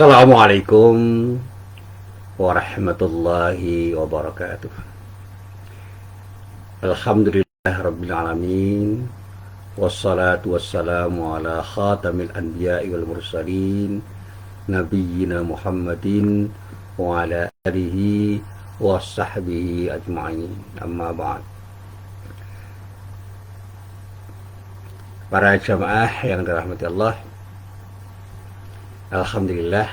Assalamualaikum warahmatullahi wabarakatuh. Alhamdulillah rabbil alamin. Wassalatu wassalamu ala khatamil anbiya'i wal mursalin nabiyyina Muhammadin wa ala alihi wa sahbihi ajma'in. Amma ba'd. Para jamaah yang dirahmati Allah, alhamdulillah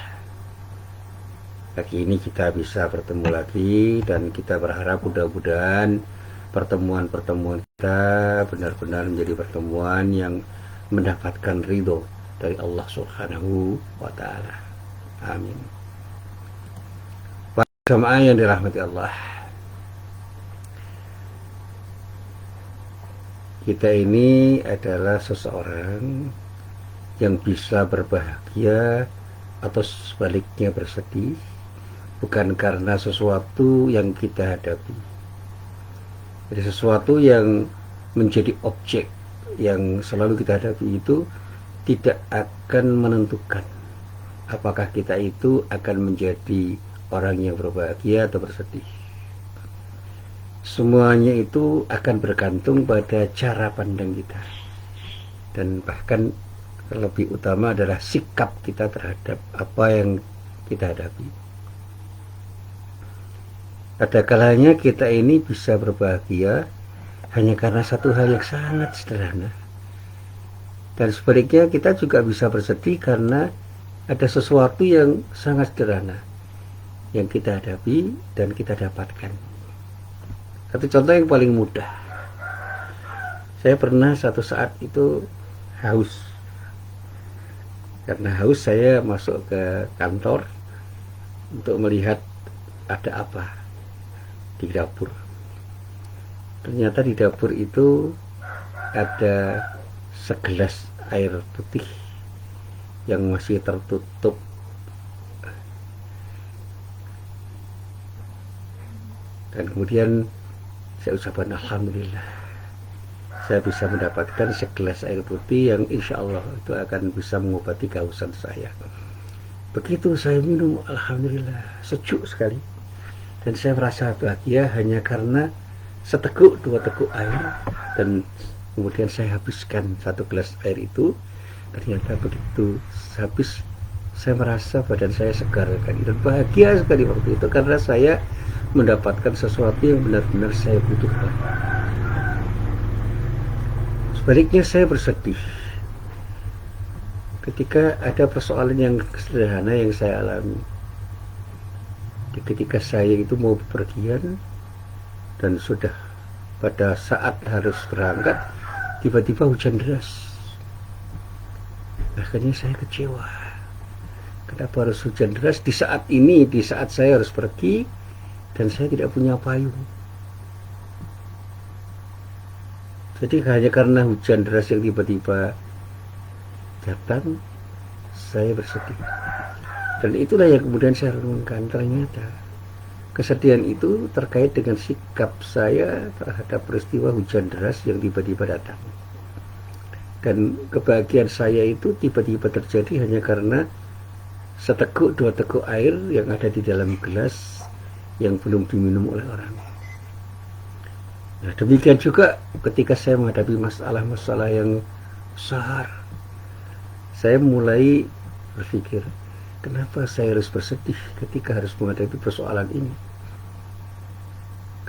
pagi ini kita bisa bertemu lagi, dan kita berharap mudah-mudahan pertemuan-pertemuan kita benar-benar menjadi pertemuan yang mendapatkan ridho dari Allah Subhanahu wa Ta'ala. Amin. Para jamaah yang dirahmati Allah, kita ini adalah seseorang yang bisa berbahagia atau sebaliknya bersedih bukan karena sesuatu yang kita hadapi. Jadi sesuatu yang menjadi objek yang selalu kita hadapi itu tidak akan menentukan apakah kita itu akan menjadi orang yang berbahagia atau bersedih. Semuanya itu akan bergantung pada cara pandang kita, dan bahkan lebih utama adalah sikap kita terhadap apa yang kita hadapi. Ada kalanya kita ini bisa berbahagia hanya karena satu hal yang sangat sederhana, dan sebaliknya kita juga bisa bersedih karena ada sesuatu yang sangat sederhana yang kita hadapi dan kita dapatkan. Satu contoh yang paling mudah, saya pernah satu saat itu haus. Karena haus, saya masuk ke kantor untuk melihat ada apa di dapur. Ternyata di dapur itu ada segelas air putih yang masih tertutup. Dan kemudian saya ucapkan alhamdulillah, saya bisa mendapatkan segelas air putih yang insya Allah itu akan bisa mengobati kehausan saya. Begitu saya minum, alhamdulillah, sejuk sekali. Dan saya merasa bahagia hanya karena seteguk dua teguk air, dan kemudian saya habiskan satu gelas air itu. Ternyata begitu habis, saya merasa badan saya segar sekali dan bahagia sekali waktu itu, karena saya mendapatkan sesuatu yang benar-benar saya butuhkan. Sebaliknya saya bersedih ketika ada persoalan yang sederhana yang saya alami. Ketika saya itu mau bepergian dan sudah pada saat harus berangkat, tiba-tiba hujan deras. Akhirnya saya kecewa. Kenapa harus hujan deras di saat ini, di saat saya harus pergi dan saya tidak punya payung? Jadi hanya karena hujan deras yang tiba-tiba datang, saya bersedih. Dan itulah yang kemudian saya renungkan, ternyata kesedihan itu terkait dengan sikap saya terhadap peristiwa hujan deras yang tiba-tiba datang. Dan kebahagiaan saya itu tiba-tiba terjadi hanya karena seteguk dua teguk air yang ada di dalam gelas yang belum diminum oleh orang. Nah, demikian juga ketika saya menghadapi masalah-masalah yang besar, saya mulai berpikir, kenapa saya harus bersedih ketika harus menghadapi persoalan ini?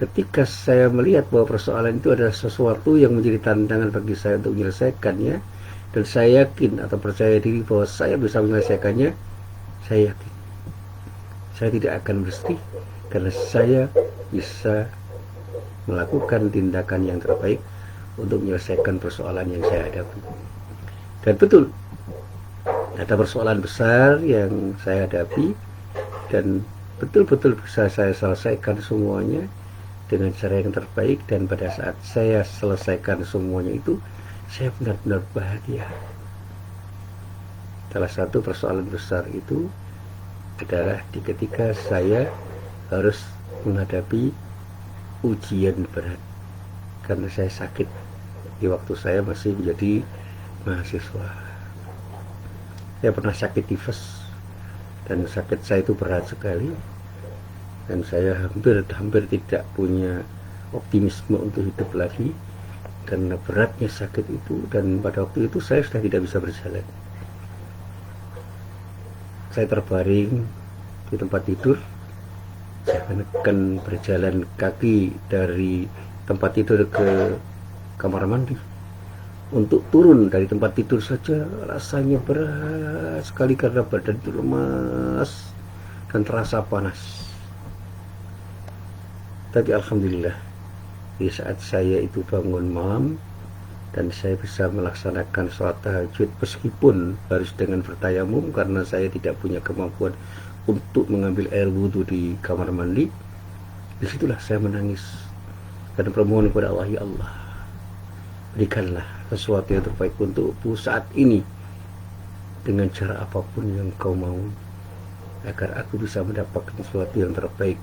Ketika saya melihat bahwa persoalan itu adalah sesuatu yang menjadi tantangan bagi saya untuk menyelesaikannya, dan saya yakin atau percaya diri bahwa saya bisa menyelesaikannya, saya yakin saya tidak akan bersedih karena saya bisa melakukan tindakan yang terbaik untuk menyelesaikan persoalan yang saya hadapi. Dan betul, ada persoalan besar yang saya hadapi, dan betul-betul bisa saya selesaikan semuanya dengan cara yang terbaik. Dan pada saat saya selesaikan semuanya itu, saya benar-benar bahagia. Salah satu persoalan besar itu adalah ketika saya harus menghadapi ujian berat karena saya sakit di waktu saya masih menjadi mahasiswa. Saya pernah sakit tifus dan sakit saya itu berat sekali, dan saya hampir tidak punya optimisme untuk hidup lagi karena beratnya sakit itu. Dan pada waktu itu saya sudah tidak bisa berjalan. Saya terbaring di tempat tidur. Saya akan berjalan kaki dari tempat tidur ke kamar mandi. Untuk turun dari tempat tidur saja rasanya berat sekali karena badan itu lemas dan terasa panas. Tapi alhamdulillah, di saat saya itu bangun malam dan saya bisa melaksanakan sholat tahajud meskipun harus dengan bertayamum karena saya tidak punya kemampuan untuk mengambil air wudhu di kamar mandi, disitulah saya menangis dan bermohon kepada Allah, ya Allah, berikanlah sesuatu yang terbaik untukku saat ini dengan cara apapun yang kau mau, agar aku bisa mendapatkan sesuatu yang terbaik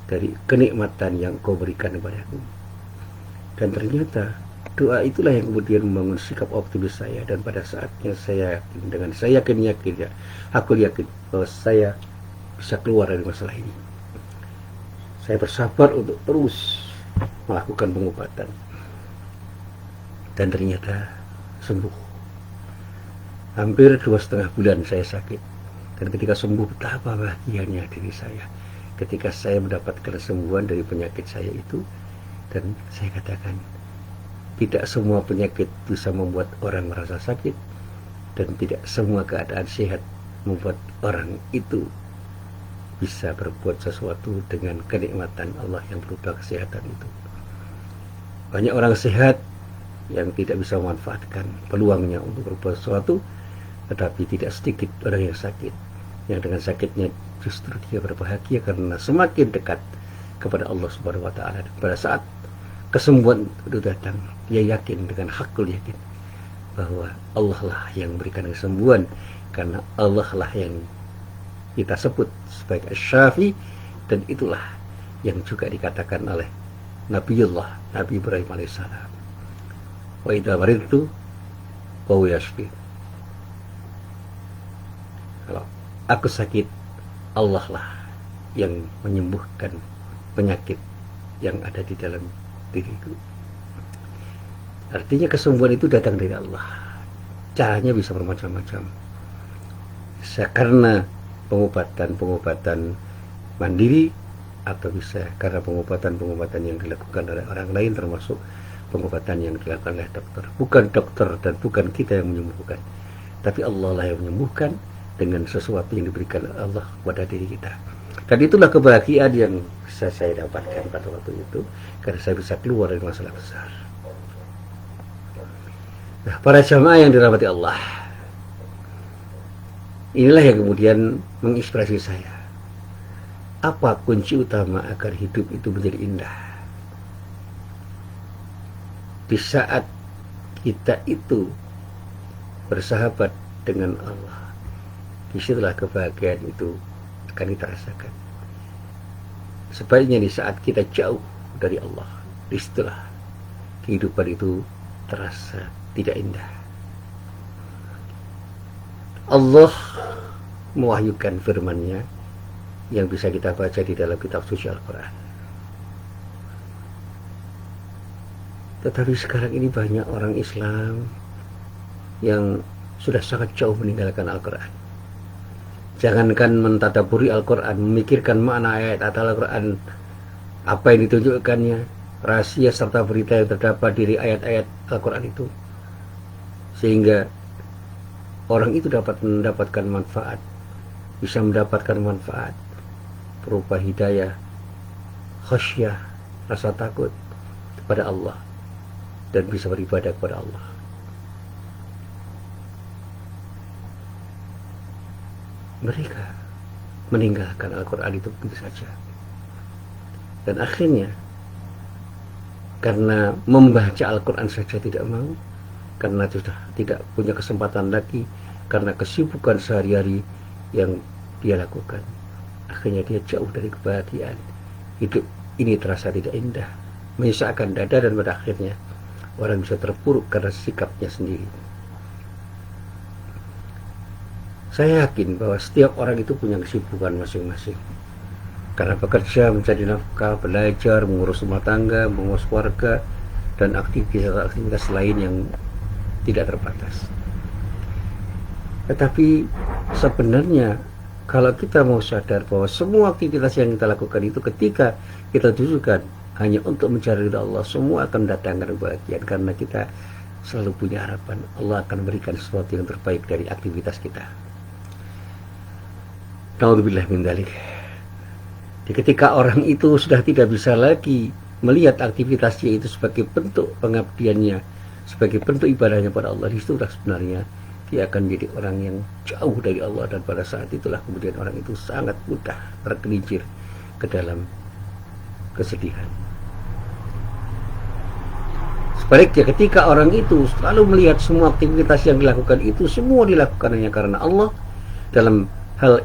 dari kenikmatan yang kau berikan kepadaku. Dan ternyata doa itulah yang kemudian membangun sikap optimis saya, dan pada saatnya saya yakin, dengan saya yakin ya, aku yakin bahwa saya bisa keluar dari masalah ini. Saya bersabar untuk terus melakukan pengobatan, dan ternyata sembuh. Hampir 2,5 bulan saya sakit, dan ketika sembuh betapa bahagianya diri saya ketika saya mendapatkan kesembuhan dari penyakit saya itu. Dan saya katakan, tidak semua penyakit bisa membuat orang merasa sakit, dan tidak semua keadaan sehat membuat orang itu bisa berbuat sesuatu dengan kenikmatan Allah yang berupa kesehatan itu. Banyak orang sehat yang tidak bisa memanfaatkan peluangnya untuk berbuat sesuatu, tetapi tidak sedikit orang yang sakit, yang dengan sakitnya justru dia berbahagia karena semakin dekat kepada Allah Subhanahu wa Ta'ala. Pada saat kesembuhan itu datang, dia yakin dengan hakul yakin bahwa Allah lah yang memberikan kesembuhan, karena Allah lah yang kita sebut sebagai Asy-Syafi, dan itulah yang juga dikatakan oleh Nabiullah Nabi Ibrahim alaihissalam, wa idza maridtu fa huwa yashfi. Kalau aku sakit, Allah lah yang menyembuhkan penyakit yang ada di dalam diriku. Artinya kesembuhan itu datang dari Allah. Caranya bisa bermacam-macam. Bisa karena pengobatan mandiri, atau bisa karena pengobatan yang dilakukan oleh orang lain, termasuk pengobatan yang dilakukan oleh dokter. Bukan dokter dan bukan kita yang menyembuhkan, tapi Allah lah yang menyembuhkan dengan sesuatu yang diberikan Allah kepada diri kita. Dan itulah kebahagiaan yang bisa saya dapatkan pada waktu itu, karena saya bisa keluar dari masalah besar. Nah, para jamaah yang dirahmati Allah, inilah yang kemudian menginspirasi saya. Apa kunci utama agar hidup itu menjadi indah? Di saat kita itu bersahabat dengan Allah, disitulah kebahagiaan itu akan kita rasakan. Sebaliknya di saat kita jauh dari Allah, disitulah kehidupan itu terasa tidak indah. Allah mewahyukan firman-Nya yang bisa kita baca di dalam kitab suci Al-Quran. Tetapi sekarang ini banyak orang Islam yang sudah sangat jauh meninggalkan Al-Quran. Jangankan mentadaburi Al-Quran, memikirkan makna ayat Al-Quran, apa yang ditunjukkannya, rahasia serta berita yang terdapat dari ayat-ayat Al-Quran itu, sehingga orang itu dapat mendapatkan manfaat, bisa mendapatkan manfaat berupa hidayah, khasyah, rasa takut kepada Allah, dan bisa beribadah kepada Allah. Mereka meninggalkan Al-Quran itu begitu saja, dan akhirnya karena membaca Al-Quran saja tidak mau, karena sudah tidak punya kesempatan lagi, karena kesibukan sehari-hari yang dia lakukan, akhirnya dia jauh dari kebahagiaan. Hidup ini terasa tidak indah, menyesakkan dada, dan pada akhirnya orang bisa terpuruk karena sikapnya sendiri. Saya yakin bahwa setiap orang itu punya kesibukan masing-masing. Karena bekerja, mencari nafkah, belajar, mengurus rumah tangga, mengurus keluarga, dan aktivitas-aktivitas lain yang tidak terbatas. Tetapi sebenarnya kalau kita mau sadar bahwa semua aktivitas yang kita lakukan itu ketika kita tujukan hanya untuk mencari ridha Allah, semua akan mendatangkan kebahagiaan karena kita selalu punya harapan Allah akan memberikan sesuatu yang terbaik dari aktivitas kita. Naudzubillah min dzalik. Ketika orang itu sudah tidak bisa lagi melihat aktivitasnya itu sebagai bentuk pengabdiannya, sebagai bentuk ibadahnya pada Allah, disitulah sebenarnya dia akan menjadi orang yang jauh dari Allah, dan pada saat itulah kemudian orang itu sangat mudah tergelincir ke dalam kesedihan. Sebaliknya ketika orang itu selalu melihat semua aktivitas yang dilakukan itu semua dilakukan hanya karena Allah, dalam hal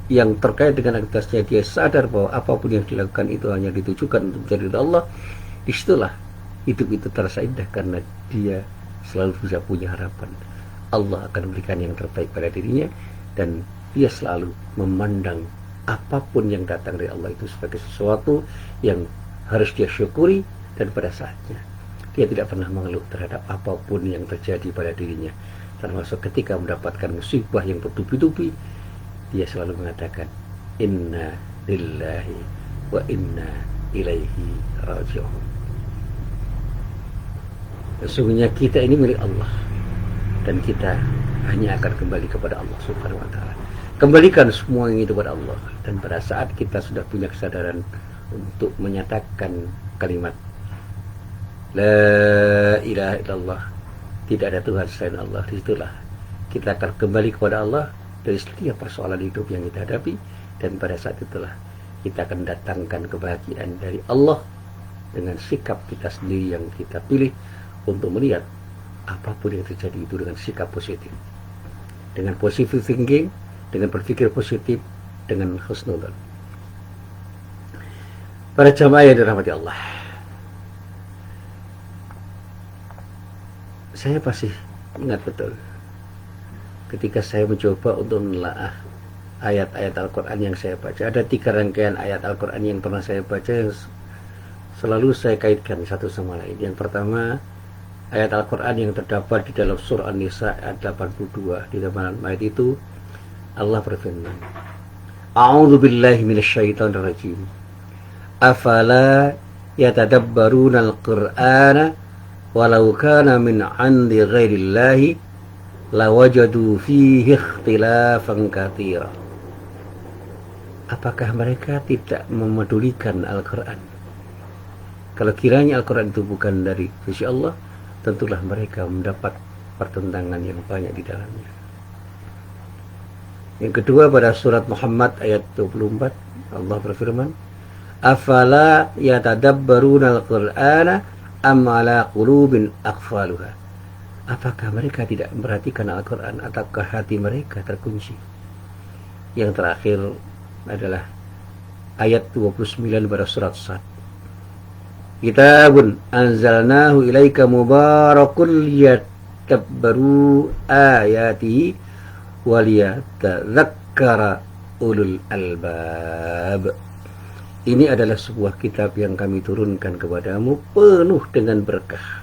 yang terkait dengan aktivitasnya dia sadar bahwa apapun yang dilakukan itu hanya ditujukan untuk mencari ridha Allah, disitulah hidup itu terasa indah karena dia selalu bisa punya harapan Allah akan memberikan yang terbaik pada dirinya, dan dia selalu memandang apapun yang datang dari Allah itu sebagai sesuatu yang harus dia syukuri, dan pada saatnya dia tidak pernah mengeluh terhadap apapun yang terjadi pada dirinya, termasuk ketika mendapatkan musibah yang bertubi-tubi. Dia selalu mengatakan inna lillahi wa inna ilaihi raji'un. Sesungguhnya kita ini milik Allah, dan kita hanya akan kembali kepada Allah Subhanahu wa ta'ala. Kembalikan semua yang itu kepada Allah, dan pada saat kita sudah punya kesadaran untuk menyatakan kalimat la ilaha illallah, tidak ada Tuhan selain Allah, disitulah kita akan kembali kepada Allah dari setiap persoalan hidup yang kita hadapi, dan pada saat itulah kita akan datangkan kebahagiaan dari Allah dengan sikap kita sendiri yang kita pilih untuk melihat apapun yang terjadi itu dengan sikap positif, dengan positive thinking, dengan berpikir positif, dengan husnudzon. Para jamaah yang dirahmati Allah, saya masih ingat betul ketika saya mencoba untuk menelaah ayat-ayat Al-Quran yang saya baca. Ada 3 rangkaian ayat Al-Quran yang pernah saya baca yang selalu saya kaitkan satu sama lain. Yang pertama, ayat Al-Quran yang terdapat di dalam surah An-Nisa ayat 82. Di dalam ayat itu Allah berfirman, A'udzu billahi minasyaitonir rajim. Afala yatadabbaruna al-Qur'ana walau kana min 'indi ghairillahi lawajadu fihi ikhtilafan katsira. Apakah mereka tidak memedulikan Al-Quran? Kalau kiranya Al-Quran itu bukan dari sisi Allah, tentulah mereka mendapat pertentangan yang banyak di dalamnya. Yang kedua, pada surat Muhammad ayat 24, Allah berfirman, Afala yatadabbaruna al-Qur'ana am ala qulubin aqfaluha. Apakah mereka tidak memperhatikan Al-Quran ataukah hati mereka terkunci? Yang terakhir adalah ayat 29 pada surat Sad. Kitabun anzalnahu ilaika mubarakun liyadabbaru ayatihi waliyatadzakkara ulul albab. Ini adalah sebuah kitab yang kami turunkan kepadamu penuh dengan berkah,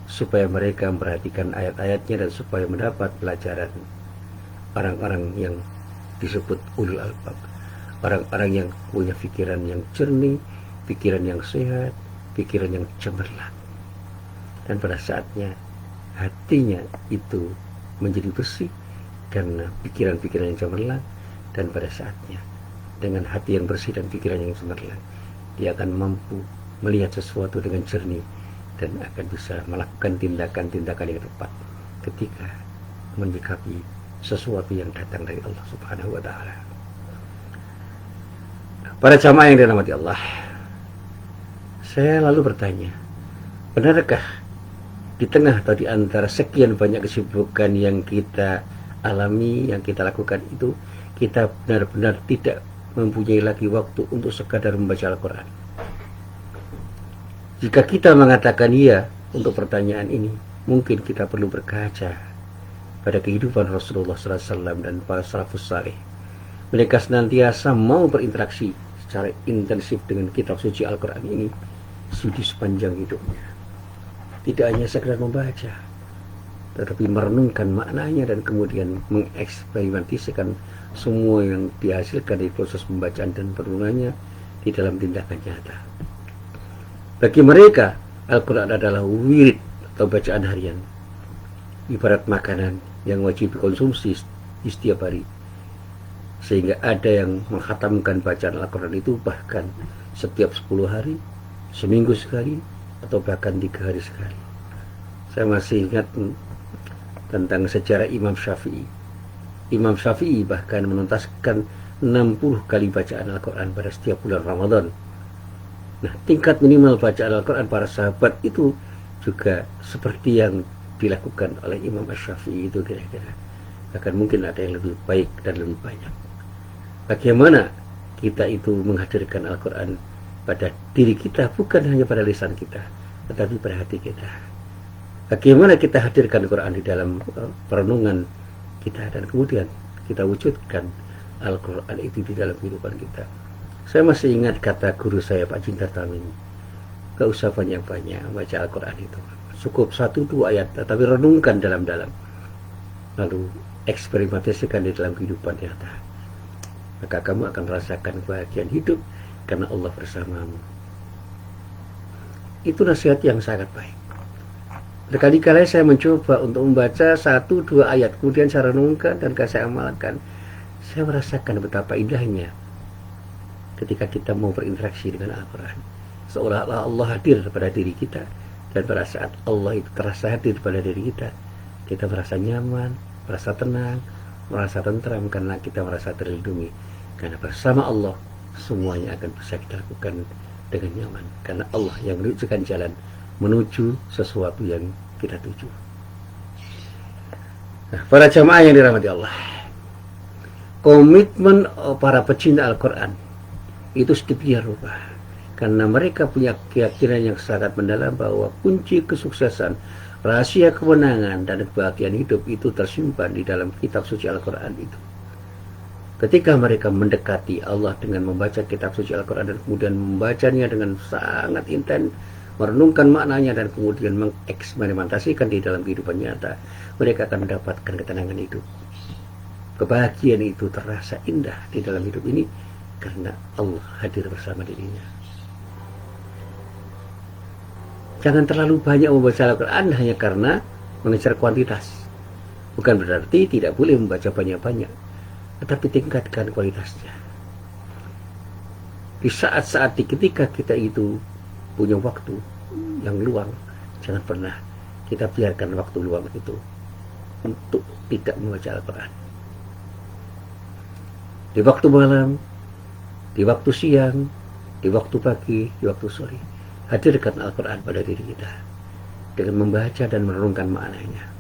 supaya mereka memperhatikan ayat-ayatnya dan supaya mendapat pelajaran. Orang-orang yang disebut ulul albab, orang-orang yang punya pikiran yang jernih, pikiran yang sehat, pikiran yang cemerlang, dan pada saatnya hatinya itu menjadi bersih karena pikiran-pikiran yang cemerlang, dan pada saatnya dengan hati yang bersih dan pikiran yang cemerlang dia akan mampu melihat sesuatu dengan jernih dan akan bisa melakukan tindakan-tindakan yang tepat ketika menyikapi sesuatu yang datang dari Allah Subhanahu wa ta'ala. Para jamaah yang dirahmati Allah, saya lalu bertanya, benarkah di tengah atau di antara sekian banyak kesibukan yang kita alami, yang kita lakukan itu, kita benar-benar tidak mempunyai lagi waktu untuk sekadar membaca Al-Quran? Jika kita mengatakan iya untuk pertanyaan ini, mungkin kita perlu berkaca pada kehidupan Rasulullah SAW dan para salafus saleh. Mereka senantiasa mau berinteraksi secara intensif dengan kitab suci Al-Quran ini di sepanjang hidupnya. Tidak hanya sekedar membaca, tetapi merenungkan maknanya dan kemudian mengeksperimentasikan semua yang dihasilkan dari proses pembacaan dan perenungannya di dalam tindakan nyata. Bagi mereka, Al-Quran adalah wirid atau bacaan harian, ibarat makanan yang wajib dikonsumsi di setiap hari, sehingga ada yang menghatamkan bacaan Al-Quran itu bahkan setiap 10 hari, seminggu sekali, atau bahkan 3 hari sekali. Saya masih ingat tentang sejarah Imam Syafi'i. Imam Syafi'i bahkan menuntaskan 60 kali bacaan Al-Quran pada setiap bulan Ramadan. Nah, tingkat minimal bacaan Al-Quran para sahabat itu juga seperti yang dilakukan oleh Imam Syafi'i itu kira-kira. Bahkan mungkin ada yang lebih baik dan lebih banyak. Bagaimana kita itu menghadirkan Al-Quran pada diri kita, bukan hanya pada lisan kita, tetapi pada hati kita. Bagaimana kita hadirkan Al-Quran di dalam perenungan kita, dan kemudian kita wujudkan Al-Quran itu di dalam kehidupan kita. Saya masih ingat kata guru saya, Pak Cinta Tamin, gak usah banyak-banyak baca Al-Quran itu, cukup 1-2 ayat, tetapi renungkan dalam-dalam, lalu eksperimentasikan di dalam kehidupan nyata. Maka kamu akan merasakan kebahagiaan hidup karena Allah bersamamu. Itu nasihat yang sangat baik. Berkali-kali saya mencoba untuk membaca 1-2 ayat, kemudian saya renungkan dan saya amalkan. Saya merasakan betapa indahnya ketika kita mau berinteraksi dengan Al-Quran. Seolah-olah Allah hadir pada diri kita, dan pada saat Allah itu terasa hadir pada diri kita, kita merasa nyaman, merasa tenang, merasa tentram karena kita merasa terlindungi. Karena bersama Allah semuanya akan bisa kita lakukan dengan nyaman, karena Allah yang menunjukkan jalan menuju sesuatu yang kita tuju. Nah, para jamaah yang dirahmati Allah, komitmen para pecinta Al-Quran itu sedemikian rupa, karena mereka punya keyakinan yang sangat mendalam bahwa kunci kesuksesan, rahasia kemenangan dan kebahagiaan hidup itu tersimpan di dalam kitab suci Al-Quran itu. Ketika mereka mendekati Allah dengan membaca kitab suci Al-Quran dan kemudian membacanya dengan sangat intens, merenungkan maknanya dan kemudian mengeksperimentasikan di dalam kehidupan nyata, mereka akan mendapatkan ketenangan hidup. Kebahagiaan itu terasa indah di dalam hidup ini karena Allah hadir bersama dirinya. Jangan terlalu banyak membaca Al-Quran hanya karena mengejar kuantitas. Bukan berarti tidak boleh membaca banyak-banyak, tetapi tingkatkan kualitasnya. Di saat-saat ketika kita itu punya waktu yang luang, jangan pernah kita biarkan waktu luang itu untuk tidak membaca Al-Quran. Di waktu malam, di waktu siang, di waktu pagi, di waktu sore, hadirkan Al-Quran pada diri kita dengan membaca dan merenungkan maknanya.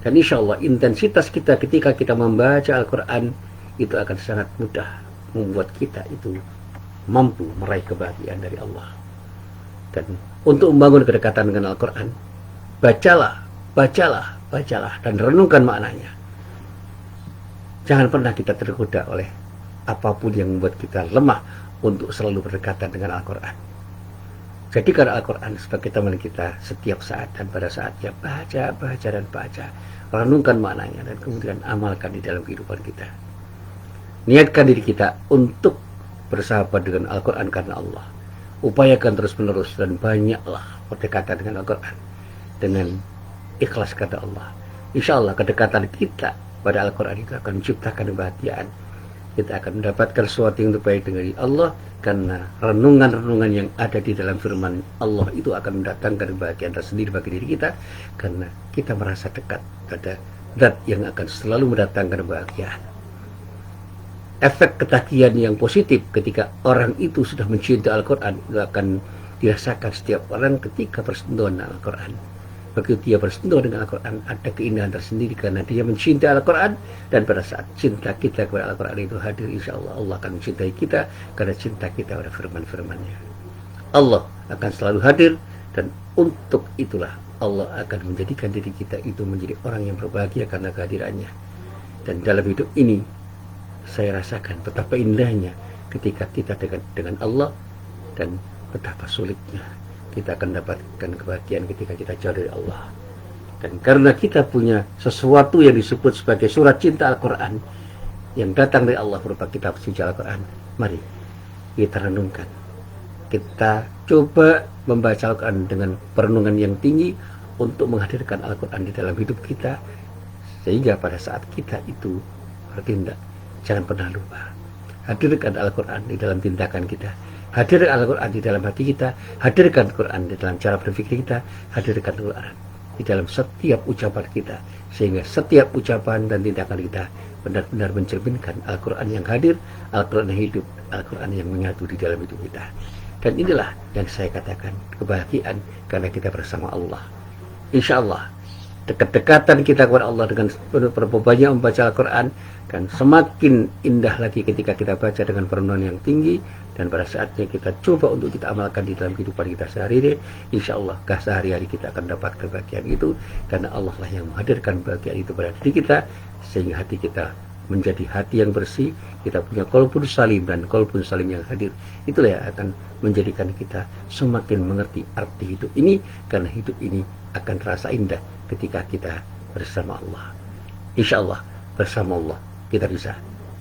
Dan insya Allah intensitas kita ketika kita membaca Al-Quran itu akan sangat mudah membuat kita itu mampu meraih kebahagiaan dari Allah. Dan untuk membangun kedekatan dengan Al-Quran, bacalah, dan renungkan maknanya. Jangan pernah kita tergoda oleh apapun yang membuat kita lemah untuk selalu berdekatan dengan Al-Quran. Jadikan Al-Quran sebagai teman kita setiap saat dan pada saatnya. Baca. Renungkan maknanya dan kemudian amalkan di dalam kehidupan kita. Niatkan diri kita untuk bersahabat dengan Al-Quran karena Allah. Upayakan terus-menerus dan banyaklah berdekatan dengan Al-Quran dengan ikhlas kata Allah. Insya Allah kedekatan kita pada Al-Quran itu akan menciptakan kebahagiaan. Kita akan mendapatkan sesuatu yang terbaik dari Allah, karena renungan-renungan yang ada di dalam firman Allah itu akan mendatangkan kebahagiaan tersendiri bagi diri kita, karena kita merasa dekat pada zat yang akan selalu mendatangkan kebahagiaan. Efek ketagihan yang positif ketika orang itu sudah mencintai Al-Quran itu akan dirasakan setiap orang ketika bersentuhan dengan Al-Quran. Begitu dia bersentuhan dengan Al-Quran, ada keindahan tersendiri karena dia mencintai Al-Quran. Dan pada saat cinta kita kepada Al-Quran itu hadir, insya Allah Allah akan mencintai kita karena cinta kita pada firman-firmannya. Allah akan selalu hadir, dan untuk itulah Allah akan menjadikan diri kita itu menjadi orang yang berbahagia karena kehadirannya. Dan dalam hidup ini saya rasakan betapa indahnya ketika kita dengan Allah, dan betapa sulitnya kita akan dapatkan kebahagiaan ketika kita jauh dari Allah. Dan karena kita punya sesuatu yang disebut sebagai surat cinta Al-Quran yang datang dari Allah berupa kitab suci Al-Quran, mari kita renungkan, kita coba membaca Al-Quran dengan perenungan yang tinggi untuk menghadirkan Al-Quran di dalam hidup kita, sehingga pada saat kita itu bertindak, jangan pernah lupa hadirkan Al-Quran di dalam tindakan kita, hadirkan Al-Quran di dalam hati kita, hadirkan Al-Quran di dalam cara berpikir kita, hadirkan Al-Quran di dalam setiap ucapan kita, sehingga setiap ucapan dan tindakan kita benar-benar mencerminkan Al-Quran yang hadir, Al-Quran yang hidup, Al-Quran yang menyatu di dalam hidup kita. Dan inilah yang saya katakan kebahagiaan karena kita bersama Allah. Insya Allah dekat-dekatan kita kepada Allah dengan berapa banyak membaca Al-Quran, dan semakin indah lagi ketika kita baca dengan perenungan yang tinggi, dan pada saatnya kita coba untuk kita amalkan di dalam kehidupan kita sehari-hari. Insya Allah sehari-hari kita akan dapat kebahagiaan itu, karena Allah lah yang menghadirkan kebahagiaan itu pada diri kita, sehingga hati kita menjadi hati yang bersih, kita punya qalbun salim, dan qalbun salim yang hadir itulah yang akan menjadikan kita semakin mengerti arti hidup ini, karena hidup ini akan terasa indah ketika kita bersama Allah. Insya Allah bersama Allah kita bisa.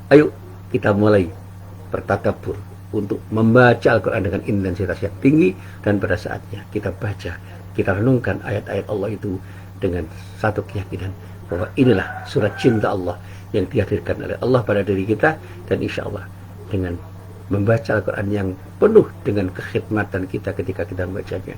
Ayo kita mulai bertadabbur untuk membaca Al-Quran dengan intensitas yang tinggi, dan pada saatnya kita baca, kita renungkan ayat-ayat Allah itu dengan satu keyakinan bahwa inilah surat cinta Allah yang dihadirkan oleh Allah pada diri kita. Dan insya Allah dengan membaca Al-Quran yang penuh dengan kekhidmatan kita ketika kita membacanya,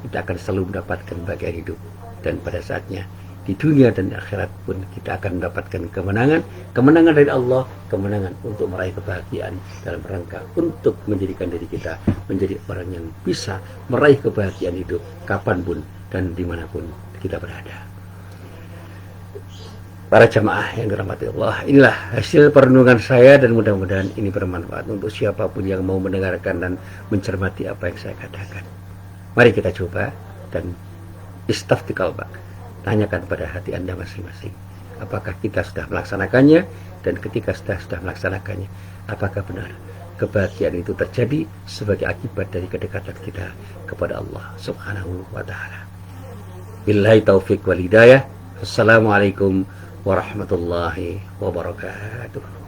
kita akan selalu mendapatkan bahagia hidup, dan pada saatnya di dunia dan akhirat pun kita akan mendapatkan kemenangan dari Allah, kemenangan untuk meraih kebahagiaan dalam rangka untuk menjadikan diri kita menjadi orang yang bisa meraih kebahagiaan hidup kapanpun dan dimanapun kita berada. Para jamaah yang dirahmati Allah, inilah hasil perenungan saya, dan mudah-mudahan ini bermanfaat untuk siapapun yang mau mendengarkan dan mencermati apa yang saya katakan. Mari kita coba dan istafti qalbak, tanyakan pada hati Anda masing-masing, apakah kita sudah melaksanakannya, dan ketika sudah melaksanakannya, apakah benar kebahagiaan itu terjadi sebagai akibat dari kedekatan kita kepada Allah Subhanahu wa ta'ala. Billahi taufiq wal hidayah. Assalamualaikum warahmatullahi wabarakatuh.